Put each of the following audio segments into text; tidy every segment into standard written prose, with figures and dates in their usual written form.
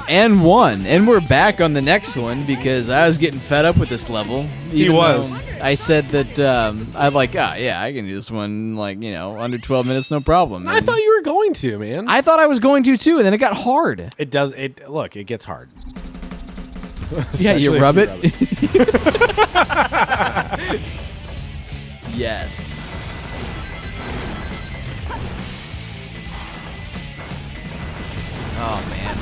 And won. And we're back on the next one because I was getting fed up with this level. He was. I said that I can do this one under 12 minutes, no problem. I thought you were going to, man. I thought I was going to too, and then it got hard. It does. Look, it gets hard. Yeah, you rub it. Yes. Oh man.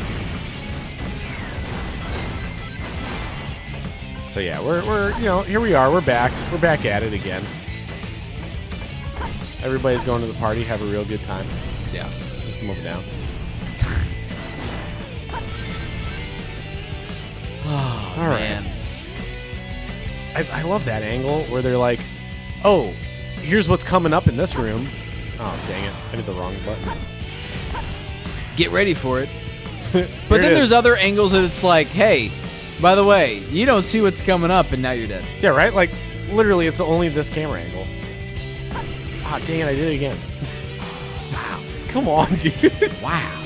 So yeah, we're here we are. We're back. We're back at it again. Everybody's going to the party. Have a real good time. Yeah. System of a Down. Oh, all right. Man. I love that angle where they're like, oh, here's what's coming up in this room. Oh, dang it. I did the wrong button. Get ready for it. But then there's other angles that it's like, hey, by the way, you don't see what's coming up and now you're dead. Yeah, right? Like, literally, it's only this camera angle. Ah, dang it, I did it again. Wow. Come on, dude. Wow.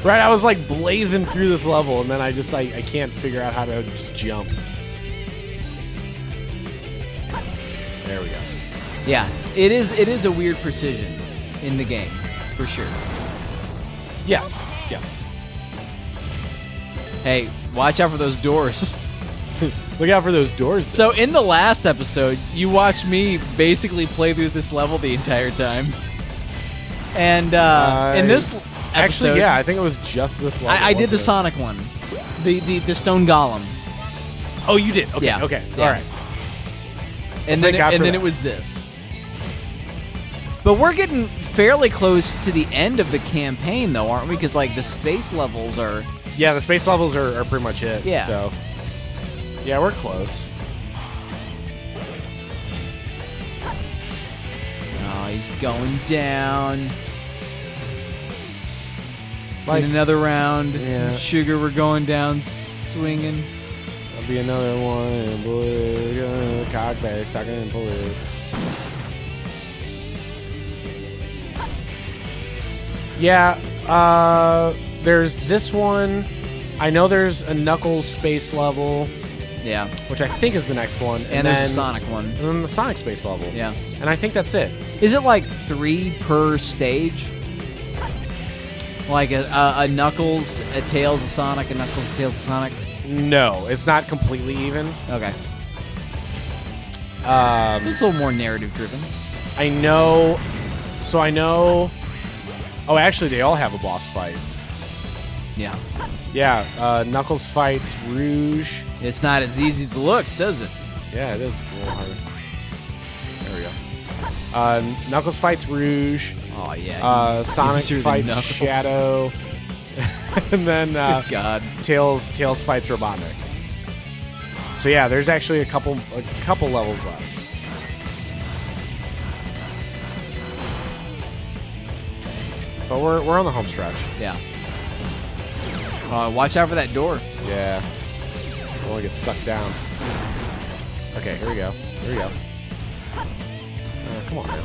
Right, I was like blazing through this level, and then I just I can't figure out how to just jump. There we go. Yeah, it is a weird precision in the game, for sure. Yes, yes. Hey, watch out for those doors. Look out for those doors. So in the last episode, you watched me basically play through this level the entire time. And in this episode... Actually, yeah, I think it was just this level. I did the Sonic one. The stone golem. Oh, you did? Okay, yeah. okay. Yeah. All right. And then it was this. But we're getting fairly close to the end of the campaign, though, aren't we? Because, like, the space levels are... Yeah, the space levels are pretty much it. Yeah. So, yeah, we're close. Oh, he's going down. Like, in another round. Yeah. Sugar, we're going down swinging. There'll be another one. And boy, cock back, suck it and pull it. Yeah, there's this one. I know there's a Knuckles space level. Yeah. Which I think is the next one. And there's a Sonic one. And then the Sonic space level. Yeah. And I think that's it. Is it like 3 per stage? Like a Knuckles, a Tails, a Sonic, a Knuckles, a Tails, a Sonic? No, it's not completely even. Okay. It's a little more narrative driven. I know. So I know. Oh, actually, they all have a boss fight. Yeah. Yeah. Knuckles fights Rouge. It's not as easy as it looks, does it? Yeah, it is a little harder. There we go. Knuckles fights Rouge. Oh yeah. Sonic fights Shadow. And then God. Tails fights Robotnik. So yeah, there's actually a couple levels left. But we're on the home stretch. Yeah. Watch out for that door. Yeah. I don't want to get sucked down. Okay, here we go. Here we go. Come on now.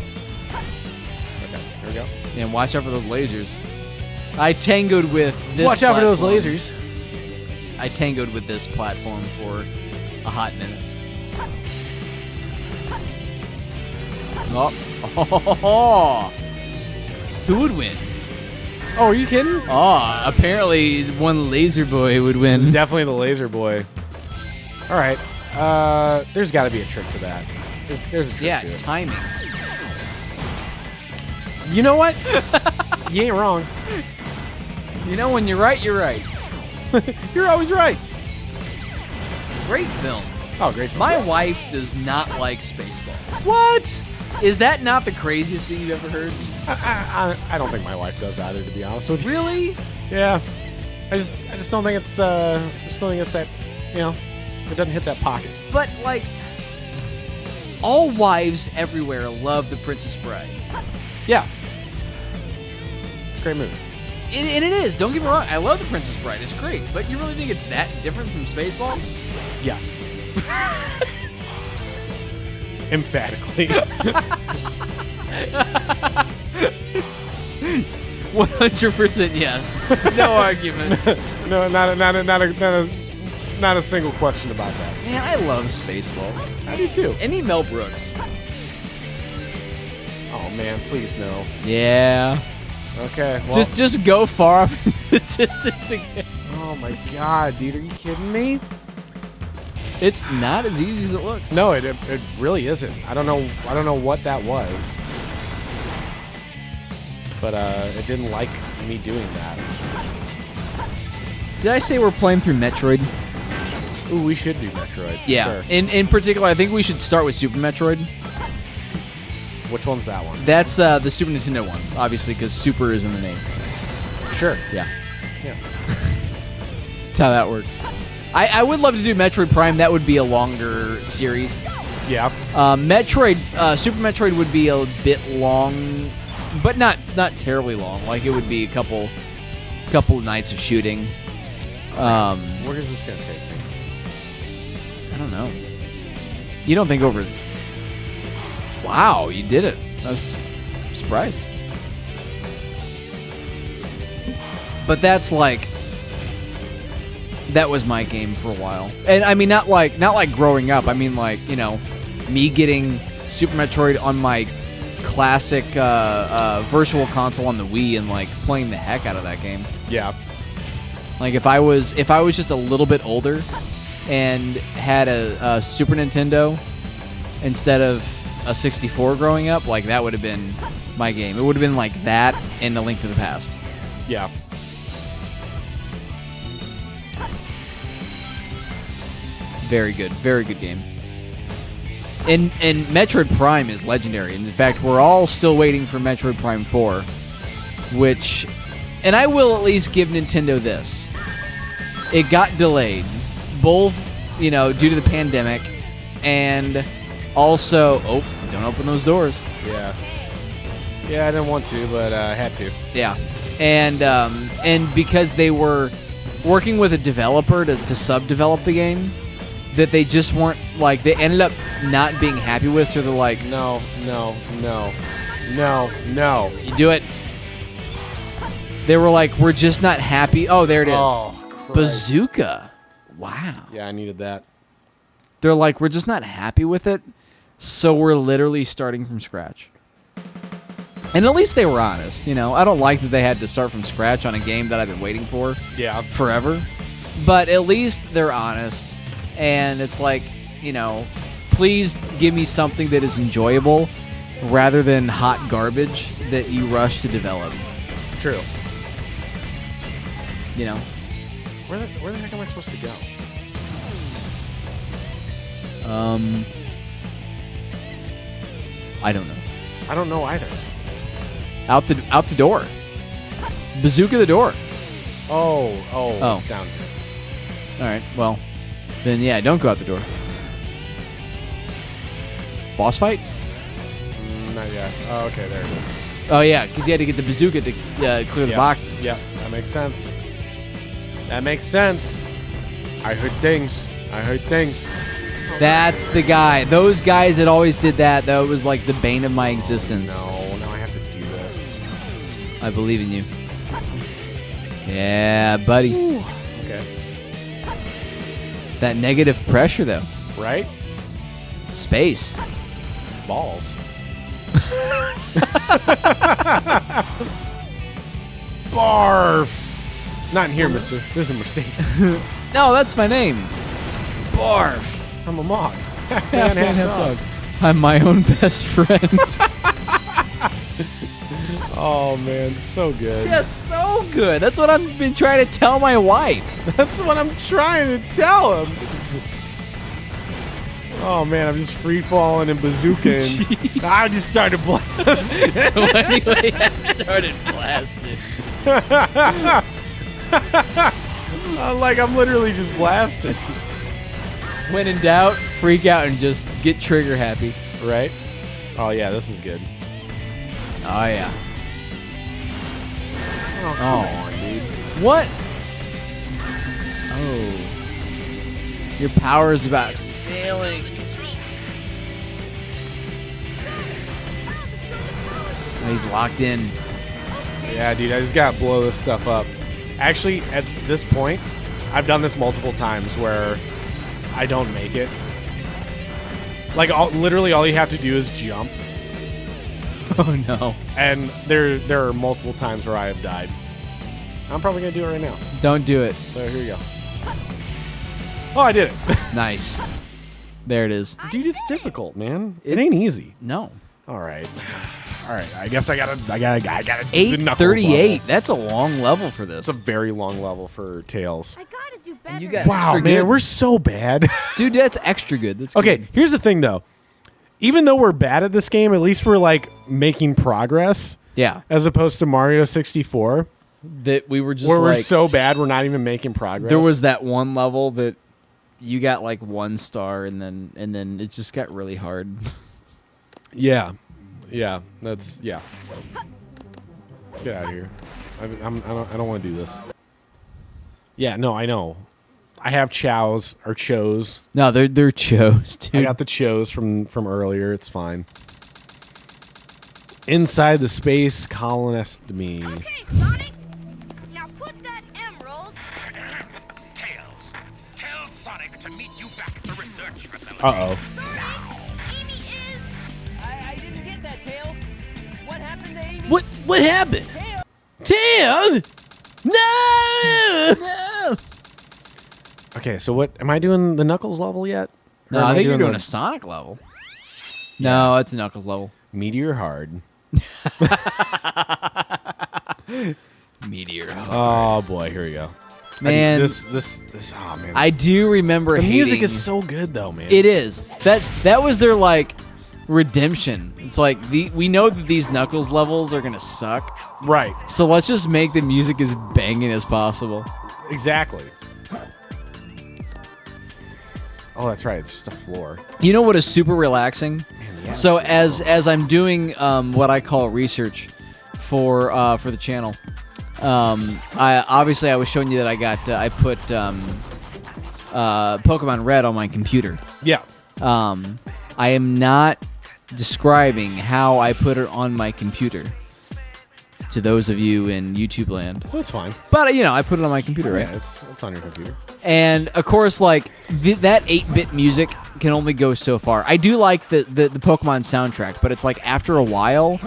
Okay, here we go. And watch out for those lasers. I tangoed with this Watch out for those platform. lasers. I tangoed with this platform for a hot minute. Oh. Who would win? Oh, are you kidding? Oh, apparently one laser boy would win. It's definitely the laser boy. All right. There's got to be a trick to that. There's a trick to it. Timing. You know what? You ain't wrong. You know, when you're right, you're right. You're always right. Great film. Oh, great film. My wife does not like Spaceballs. What? Is that not the craziest thing you've ever heard? I don't think my wife does either, to be honest with you. Really? Yeah. I just don't think it's that, you know, it doesn't hit that pocket. But like, all wives everywhere love The Princess Bride. Yeah. It's a great movie. And it is. Don't get me wrong. I love The Princess Bride. It's great. But you really think it's that different from Spaceballs? Yes. Emphatically. 100% yes. No argument. No, not a single question about that. Man, I love Spaceballs. I do too. Any Mel Brooks. Oh man, please no. Yeah. Okay. Well. Just go far off in the distance again. Oh my god, dude, are you kidding me? It's not as easy as it looks. No, it really isn't. I don't know what that was. But it didn't like me doing that. Did I say we're playing through Metroid? Ooh, we should do Metroid. Yeah. Sure. In particular, I think we should start with Super Metroid. Which one's that one? That's the Super Nintendo one, obviously, because Super is in the name. Sure. Yeah. Yeah. That's how that works. I would love to do Metroid Prime. That would be a longer series. Yeah. Super Metroid would be a bit long, but not terribly long. Like, it would be a couple nights of shooting. Where is this going to take me? I don't know. You don't think over... Wow, you did it. I was surprised. But that's like... That was my game for a while. And I mean, not like growing up. I mean, like, you know, me getting Super Metroid on my classic virtual console on the Wii and like playing the heck out of that game. Yeah. Like if I was just a little bit older and had a Super Nintendo instead of a 64 growing up, like that would have been my game. It would have been like that and A Link to the Past. Yeah. Very good game. And Metroid Prime is legendary. And in fact, we're all still waiting for Metroid Prime 4, which, and I will at least give Nintendo this. It got delayed, both, you know, due to the pandemic, and also, don't open those doors. Yeah. Yeah, I didn't want to, but I had to. Yeah. And because they were working with a developer to sub-develop the game, that they just weren't, like, they ended up not being happy with, so they're like, No. You do it. They were like, we're just not happy. Oh, there it is. Oh, Christ. Bazooka. Wow. Yeah, I needed that. They're like, we're just not happy with it, so we're literally starting from scratch. And at least they were honest, you know. I don't like that they had to start from scratch on a game that I've been waiting for forever. But at least they're honest. And it's like, you know, please give me something that is enjoyable rather than hot garbage that you rush to develop. True. You know? Where the heck am I supposed to go? I don't know. I don't know either. Out the door. Bazooka the door. Oh, it's down here. All right, well, then yeah, don't go out the door. Boss fight? Not yet. Oh, okay, there it is. Oh yeah, because you had to get the bazooka to clear the boxes. Yeah, that makes sense. That makes sense. I heard things. That's the guy. Those guys that always did that. That was like the bane of my existence. No, now I have to do this. I believe in you. Yeah, buddy. Ooh. Okay. That negative pressure, though. Right? Space. Balls. Barf. Not in here, mister. This is a Mercedes. No, that's my name. Barf. I'm a mog. Half man, half dog. I'm my own best friend. Oh, man. So good. Yeah, so good. That's what I've been trying to tell my wife. That's what I'm trying to tell him. Oh, man. I'm just free-falling and bazooking. I just started blasting. So anyway, I started blasting. Like, I'm literally just blasting. When in doubt, freak out and just get trigger happy. Right? Oh, yeah, this is good. Oh, yeah. Oh, come on, dude. What? Oh. Your power is about failing. Oh, he's locked in. Yeah, dude, I just gotta blow this stuff up. Actually, at this point, I've done this multiple times where I don't make it. Like, literally all you have to do is jump. Oh, no. And there are multiple times where I have died. I'm probably going to do it right now. Don't do it. So here you go. Oh, I did it. Nice. There it is. Dude, it's difficult, man. It ain't easy. No. All right. I guess I gotta do the Knuckles 838. level. That's a long level for this. It's a very long level for Tails. I gotta do better. And you got Wow, extra man, good. we're so bad. Dude, that's extra good. That's Okay, good. here's the thing, though. Even though we're bad at this game, at least we're, like, making progress. Yeah. As opposed to Mario 64, That we were just where we're like, so bad we're not even making progress. there was that one level that you got like 1 star and then it just got really hard. Yeah. Yeah. That's... Yeah. Get out of here. I don't want to do this. Yeah, no, I know. I have chows or chos. No, they're chose, dude. I got the chos from earlier. It's fine. Inside the space colonist me. Okay, Sonic. Now put that emerald. Tails, tell Sonic to meet you back at the research facility. Uh-oh. Sonic, Amy is. I didn't get that, Tails. What happened to Amy? What happened? Tails? No! Okay, so what... Am I doing the Knuckles level yet? Or No, am I think you're doing the a Sonic level. No, it's a Knuckles level. Meteor Hard. Meteor. Oh, boy. Here we go. Man. This... Oh, man. I do remember the music hating- is so good, though, man. It is. That was their like redemption. It's like we know that these Knuckles levels are gonna suck, Right. so let's just make the music as banging as possible. Exactly. Oh, that's right. It's just a floor. You know what is super relaxing? the So atmosphere as I'm doing what I call research for the channel, I was showing you that I put Pokemon Red on my computer. Yeah. I am not describing how I put it on my computer to those of you in YouTube land. That's fine. But I put it on my computer, right? Yeah, it's on your computer. And of course, like that 8-bit music can only go so far. I do like the Pokemon soundtrack, but it's like after a while,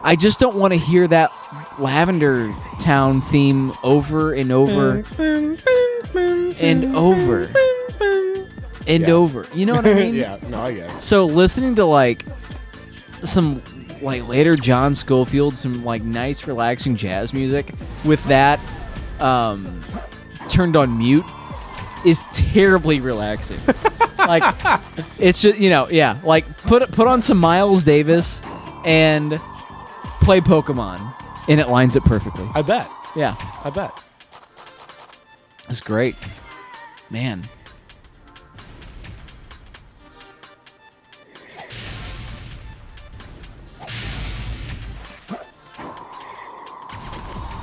I just don't want to hear that Lavender Town theme over and over and over and Yeah. over. You know what I mean? Yeah. No, I get it. So listening to like some like later John Scofield, some like nice relaxing jazz music with that turned on mute is terribly relaxing. Like it's just yeah. Like put on some Miles Davis and play Pokemon, and it lines it perfectly. I bet. Yeah, I bet. it's great, man.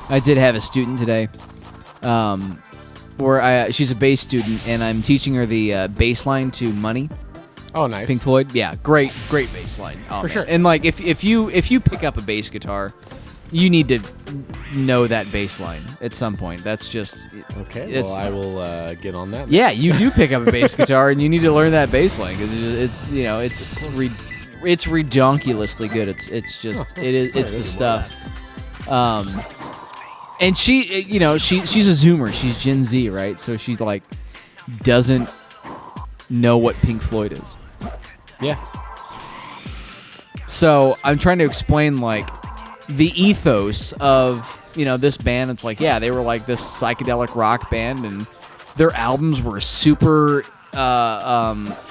I did have a student today, where she's a bass student, and I'm teaching her the bass line to Money, Oh, nice. Pink Floyd. Yeah, great bass line. Oh, For man. sure. And like, if you pick up a bass guitar, you need to know that bass line at some point. That's just Okay. It's- Well, I will get on that. yeah. You do pick up a bass guitar, and you need to learn that bass line because it's redonkulously good. It's just it's the stuff. And she's a Zoomer. She's Gen Z, right? So she's like doesn't know what Pink Floyd is. Yeah. So I'm trying to explain like the ethos of this band. It's like, yeah, they were like this psychedelic rock band, and their albums were super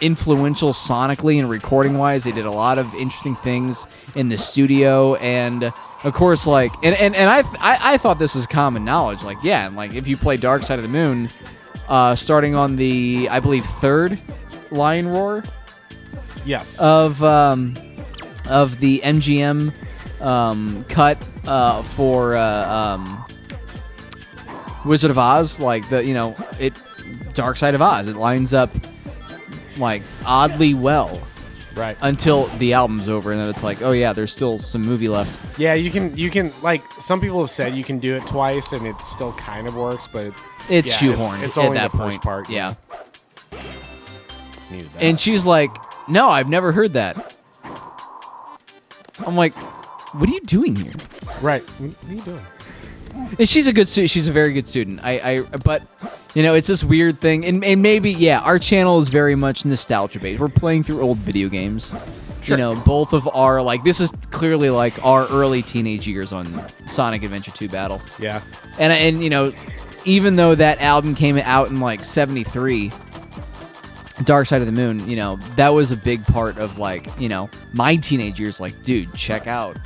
influential sonically and recording wise. They did a lot of interesting things in the studio, and of course, like, and I thought this was common knowledge. Like, yeah, and like if you play Dark Side of the Moon, starting on the, I believe, 3rd Lion Roar Yes. of the MGM cut for Wizard of Oz, like Dark Side of Oz. It lines up like oddly well Right. until the album's over, and then it's like, oh yeah, there's still some movie left. Yeah, you can like some people have said you can do it twice and it still kind of works, but It's yeah, shoehorned It's only at that the point. first part. Yeah. Needed that. And she's like, no, I've never heard that. I'm like, what are you doing here? right. What are you doing? And she's a good student. She's a very good student. But you know, it's this weird thing, and maybe yeah, our channel is very much nostalgia based. We're playing through old video games. Sure. You know, both of our like this is clearly like our early teenage years on Sonic Adventure 2 Battle. Yeah. And you know, even though that album came out in like '73, Dark Side of the Moon, you know, that was a big part of like, you know, my teenage years. Like, dude, check out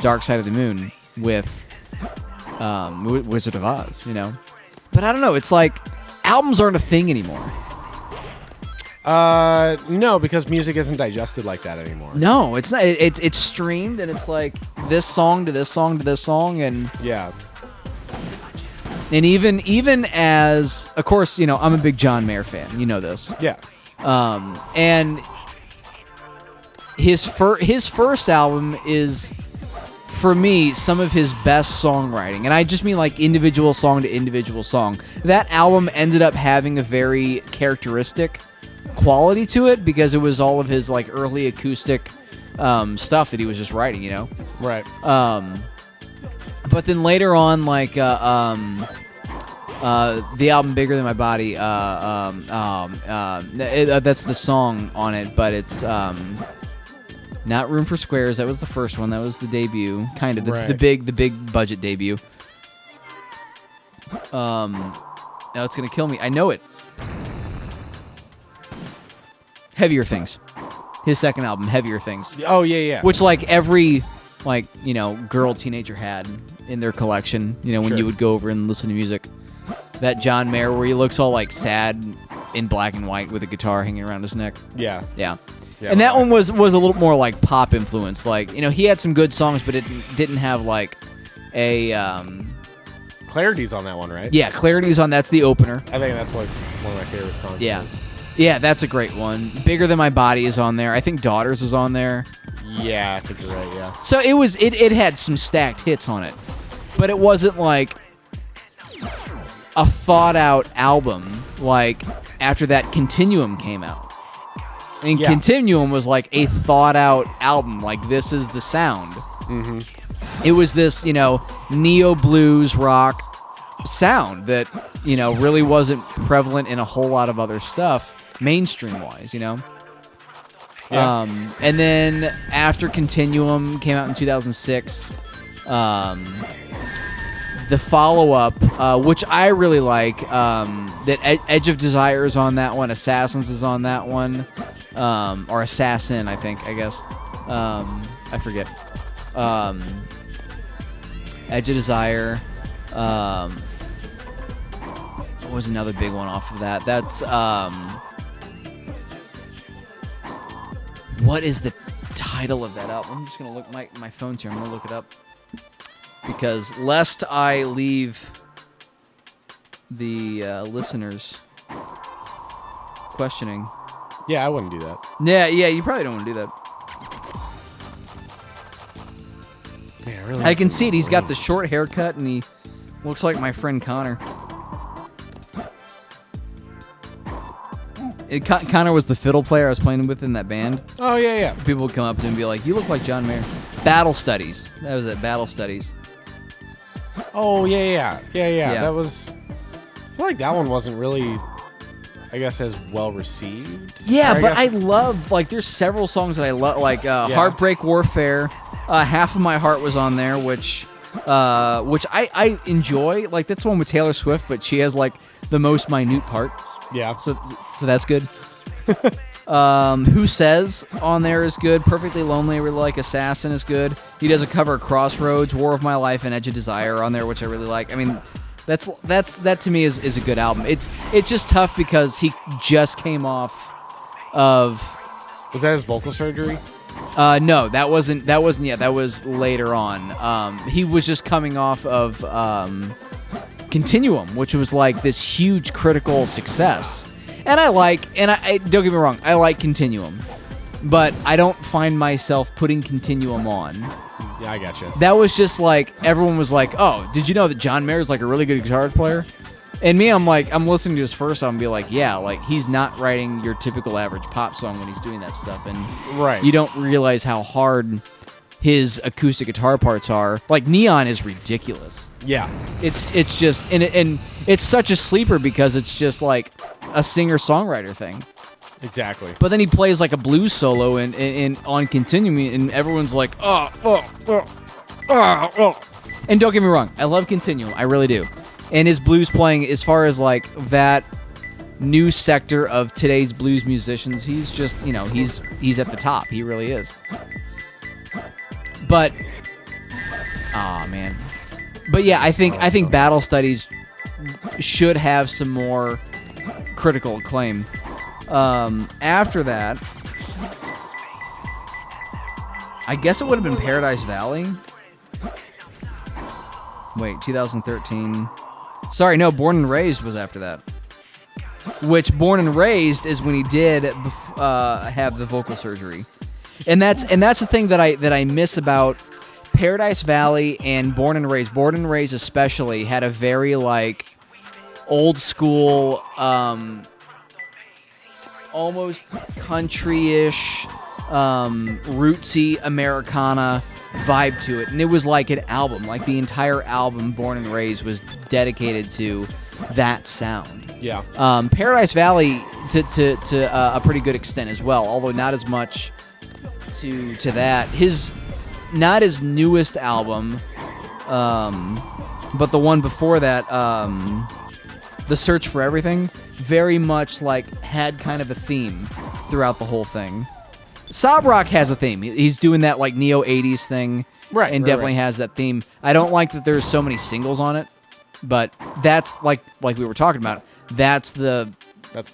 Dark Side of the Moon with Wizard of Oz, you know. But I don't know. It's like albums aren't a thing anymore. No, because music isn't digested like that anymore. No, it's not. It's streamed, and it's like this song to this song to this song, and Yeah. even as, of course, you know, I'm a big John Mayer fan. You know this. Yeah. And his first album is, for me, some of his best songwriting. And I just mean like individual song to individual song. That album ended up having a very characteristic quality to it because it was all of his like early acoustic stuff that he was just writing, you know? Right. But then later on, like the album "Bigger Than My Body," that's the song on it, but it's not "Room for Squares." That was the first one. That was the debut, kind of the big budget debut. Now it's gonna kill me. I know it. Heavier Things, his second album, Heavier Things. Oh yeah, yeah. Which like every like, you know, girl teenager had in their collection, you know, when Sure. you would go over and listen to music. That John Mayer where he looks all like sad in black and white with a guitar hanging around his neck. Yeah. Yeah. Yeah, And that right. one was a little more like pop influence. Like, you know, he had some good songs, but it didn't have like a Clarity's on that one, right? yeah, Clarity's on. That's the opener. I think that's one of my favorite songs. Yeah. Is. Yeah, that's a great one. Bigger Than My Body is on there. I think Daughters is on there. Yeah, I think you're right. Yeah. So it had some stacked hits on it, but it wasn't like a thought out album like after that Continuum came out. And Yeah. Continuum was like a thought out album, like this is the sound. Mm-hmm. It was this, you know, neo blues rock sound that, you know, really wasn't prevalent in a whole lot of other stuff mainstream wise, you know. Yeah. And then after Continuum came out in 2006, the follow-up, which I really like, that Edge of Desire is on that one, Assassins is on that one, or Assassin, I think, I guess. I forget. Edge of Desire. What was another big one off of that? That's, what is the title of that album? I'm just going to look, my phone's here, I'm going to look it up. Because lest I leave the listeners questioning. Yeah, I wouldn't do that. Yeah, you probably don't want to do that. Man, I really I need can some see it. He's got the rings. short haircut, and he looks like my friend Connor. Connor was the fiddle player I was playing with in that band. Oh yeah, yeah. People would come up to him and be like, "You look like John Mayer." Battle Studies. That was it. Battle Studies. Oh yeah. Yeah. That was. I feel like that one wasn't really, I guess, as well received. Yeah, Or but guess- I love, like, there's several songs that I love, like Heartbreak Warfare. Half of My Heart was on there, which I enjoy. Like, that's the one with Taylor Swift, but she has, like, the most minute part. Yeah. So that's good. Who Says on there is good. Perfectly Lonely, I really like. Assassin is good. He does a cover of Crossroads, War of My Life, and Edge of Desire on there, which I really like. I mean, that to me is a good album. It's just tough because he just came off of. Was that his vocal surgery? No, that wasn't yet. That was later on. He was just coming off of Continuum, which was like this huge critical success. And I don't get me wrong, I like Continuum. but I don't find myself putting Continuum on. Yeah, I gotcha. That was just like, everyone was like, oh, did you know that John Mayer's like a really good guitar player? And me, I'm like, I'm listening to his first song and be like, yeah, like he's not writing your typical average pop song when he's doing that stuff. And Right. you don't realize how hard his acoustic guitar parts are. Like Neon is ridiculous. Yeah. It's just, and it's such a sleeper because it's just like a singer-songwriter thing. Exactly. But then he plays like a blues solo in on Continuum, and everyone's like, oh. And don't get me wrong, I love Continuum, I really do. And his blues playing, as far as like that new sector of today's blues musicians, he's just, he's at the top. He really is. But, man. But yeah, I think Battle Studies should have some more critical acclaim. After that, I guess it would have been Paradise Valley. Wait, 2013. Sorry, no, Born and Raised was after that. Which Born and Raised is when he did have the vocal surgery, and that's the thing that I miss about Paradise Valley and Born and Raised. Born and Raised especially had a very like old school, almost country-ish, rootsy Americana vibe to it, and it was like an album. Like the entire album, Born and Raised, was dedicated to that sound. Yeah. Paradise Valley to a pretty good extent as well, although not as much to that. Not his newest album, but the one before that, The Search for Everything, very much like had kind of a theme throughout the whole thing. Sob Rock has a theme. He's doing that like neo 80s thing, Right, and right, definitely right. has that theme. I don't like that there's so many singles on it, but that's like we were talking about. That's the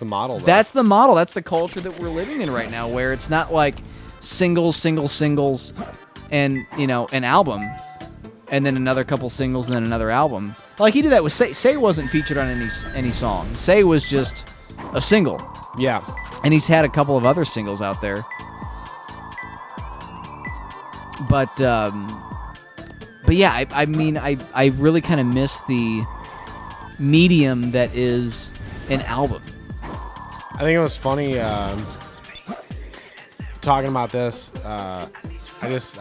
model. Though. That's the model. That's the culture that we're living in right now, where it's not like singles, and an album, and then another couple singles, and then another album. Like he did that with Say. Say wasn't featured on any song. Say was just a single. Yeah. And he's had a couple of other singles out there. But yeah, I mean, I really kind of miss the medium that is an album. I think it was funny talking about this. I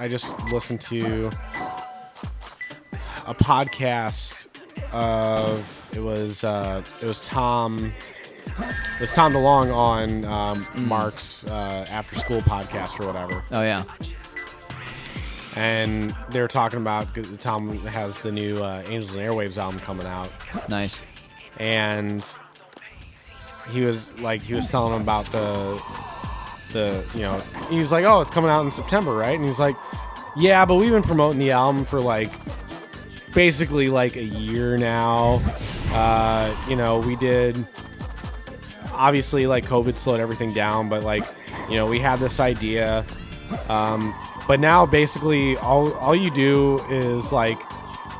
just listened to a podcast of it was Tom DeLonge on Mark's after school podcast or whatever. Oh yeah. And they were talking about Tom has the new Angels and Airwaves album coming out. Nice. And he was telling him about he was like, oh, it's coming out in September, right? And he's like, yeah, but we've been promoting the album for like basically like a year now. We did, obviously like COVID slowed everything down, but like, we had this idea. But now basically all you do is like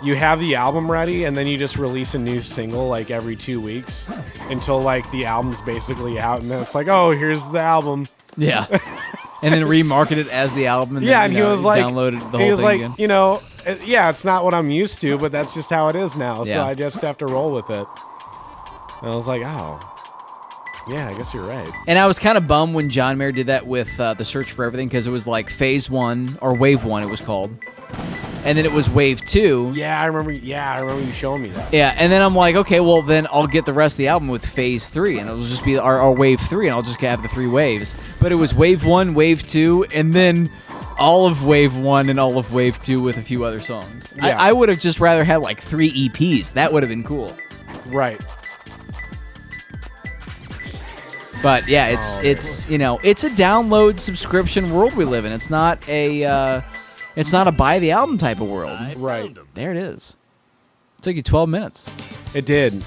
you have the album ready and then you just release a new single like every 2 weeks until like the album's basically out, and then it's like, oh, here's the album. Yeah. And then remarket it as the album. And Yeah, then, and he was like, downloaded the whole thing again. yeah, it's not what I'm used to, but that's just how it is now. Yeah. So I just have to roll with it. And I was like, oh, yeah, I guess you're right. And I was kind of bummed when John Mayer did that with The Search for Everything, because it was like Phase 1, or Wave 1 it was called. And then it was Wave 2. Yeah, I remember you showing me that. Yeah, and then I'm like, okay, well, then I'll get the rest of the album with Phase 3, and it'll just be our Wave 3, and I'll just have the 3 waves. But it was Wave 1, Wave 2, and then all of Wave 1 and all of Wave 2 with a few other songs. Yeah. I would have just rather had like 3 EPs. That would have been cool. Right. But yeah, it's a download subscription world we live in. It's not a buy the album type of world. Right. There it is. It took you 12 minutes. It did.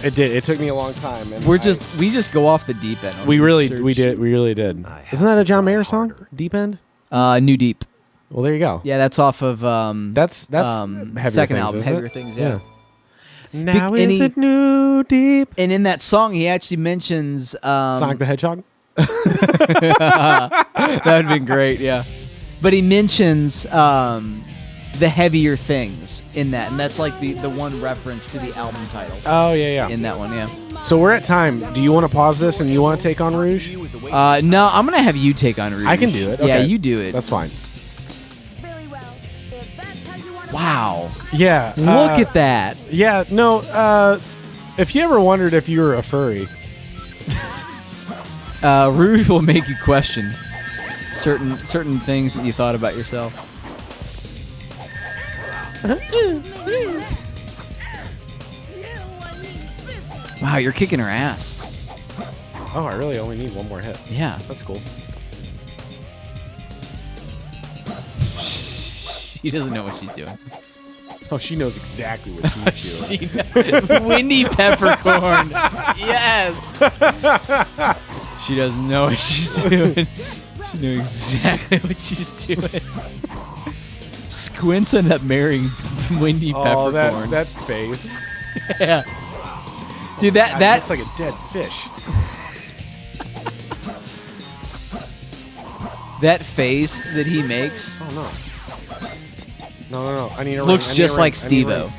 It took me a long time. And We just go off the deep end. We really did. Isn't that a John Mayer song? Deep End? New Deep. Well, there you go. Yeah, that's off of That's Heavier second Things, album, isn't it? Heavier Things. Yeah. Now and is it new deep? And in that song, he actually mentions Sonic the Hedgehog? That would have been great, yeah. But he mentions the heavier things in that, and that's like the one reference to the album title Oh, yeah. in that one, yeah. So we're at time. Do you want to pause this and you want to take on Rouge? No, I'm going to have you take on Rouge. I can do it. Yeah, Okay. you do it. That's fine. Very well. If that's how you want to Wow. Yeah. Look at that. Yeah, no, if you ever wondered if you were a furry, Rouge will make you question certain things that you thought about yourself. Wow, you're kicking her ass. oh, I really only need one more hit. Yeah. That's cool. She doesn't know what she's doing. Oh, she knows exactly what she's doing. Windy peppercorn. Yes. She doesn't know what she's doing. She knew exactly what she's doing. Squints ended up marrying Windy Oh, peppercorn. that face. Yeah. Dude, that That's like a dead fish. that face that he makes Oh, no. No. I need a looks ring. I need just a ring. like I need Steve-O. rings.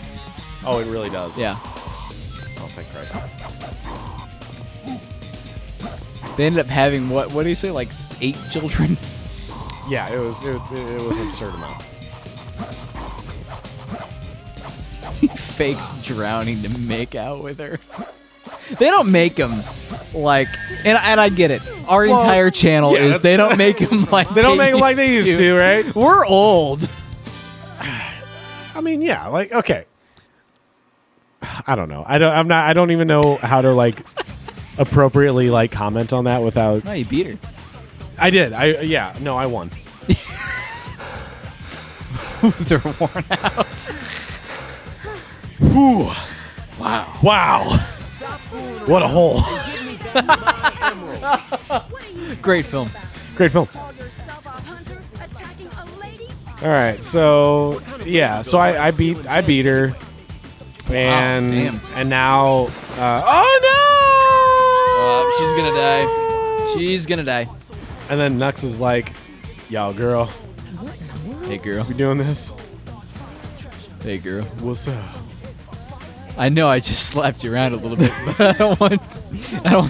Oh, it really does. Yeah. Oh, thank Christ. They ended up having what do you say, like 8 children? Yeah, it was an absurd amount. He fakes drowning to make out with her. They don't make him like, and I get it. Our Well, entire channel yeah, is they don't make him like They don't make them like they used to, right? We're old. I mean, yeah, like, okay. I don't know. I don't even know how to like appropriately like comment on that without. No, you beat her. I did. I won. They're worn out. Whew. Wow. What a hole. Great film. Great film. call yourself a hunter attacking a lady? All right. So, yeah. So I beat her. And damn. and now She's gonna die. She's gonna die. And then Nux is like, "Yo, girl, Hey girl. we doing this? Hey girl. What's up?" I know I just slapped you around a little bit, but I don't want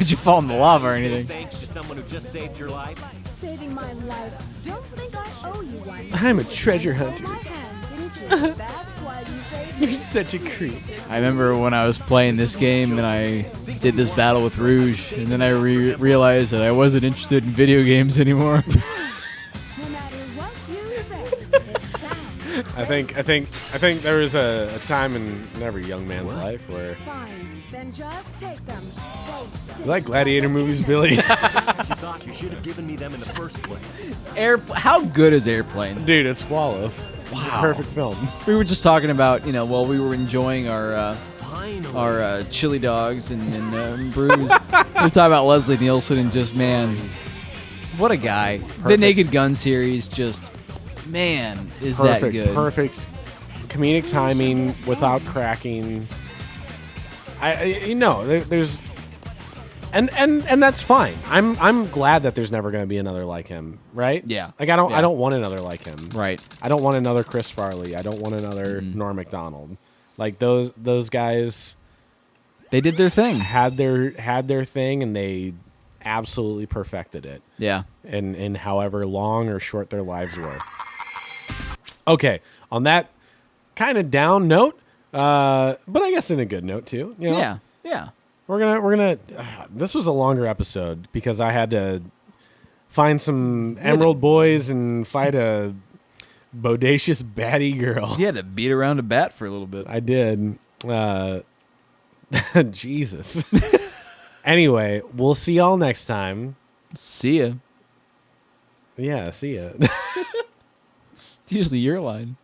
you to fall in the lava or anything. Thanks to someone who just saved your life. Saving my life. Don't think I owe you one. I'm a treasure hunter. My hand, didn't you? That's why you saved me. You're such a creep. I remember when I was playing this game and I did this battle with Rouge, and then I realized that I wasn't interested in video games anymore. No matter what you say, it's sound. I think there was a time in every young man's life where. Fine, then just take them. They You like gladiator movies, Billy? You thought you should have given me them in the first place. How good is Airplane? Dude, it's flawless. It's a perfect film. We were just talking about, while we were enjoying our Finally. chili dogs and brews. We were talking about Leslie Nielsen and just, man, what a guy. The Naked Gun series just, man, is that good. Perfect comedic timing without cracking. There's and that's fine. I'm glad that there's never going to be another like him, right? Yeah. Like I don't Yeah. want another like him. Right. I don't want another Chris Farley. I don't want another Norm Macdonald. Like those guys They did their thing. had their thing and they absolutely perfected it. Yeah. In however long or short their lives were. Okay, on that kind of down note, but I guess in a good note too. You know? Yeah. Yeah. We're gonna. This was a longer episode because I had to find some Emerald Boys and fight a bodacious baddie girl. He had to beat around a bat for a little bit. I did. Jesus. Anyway, we'll see y'all next time. See ya. Yeah, see ya. It's usually your line.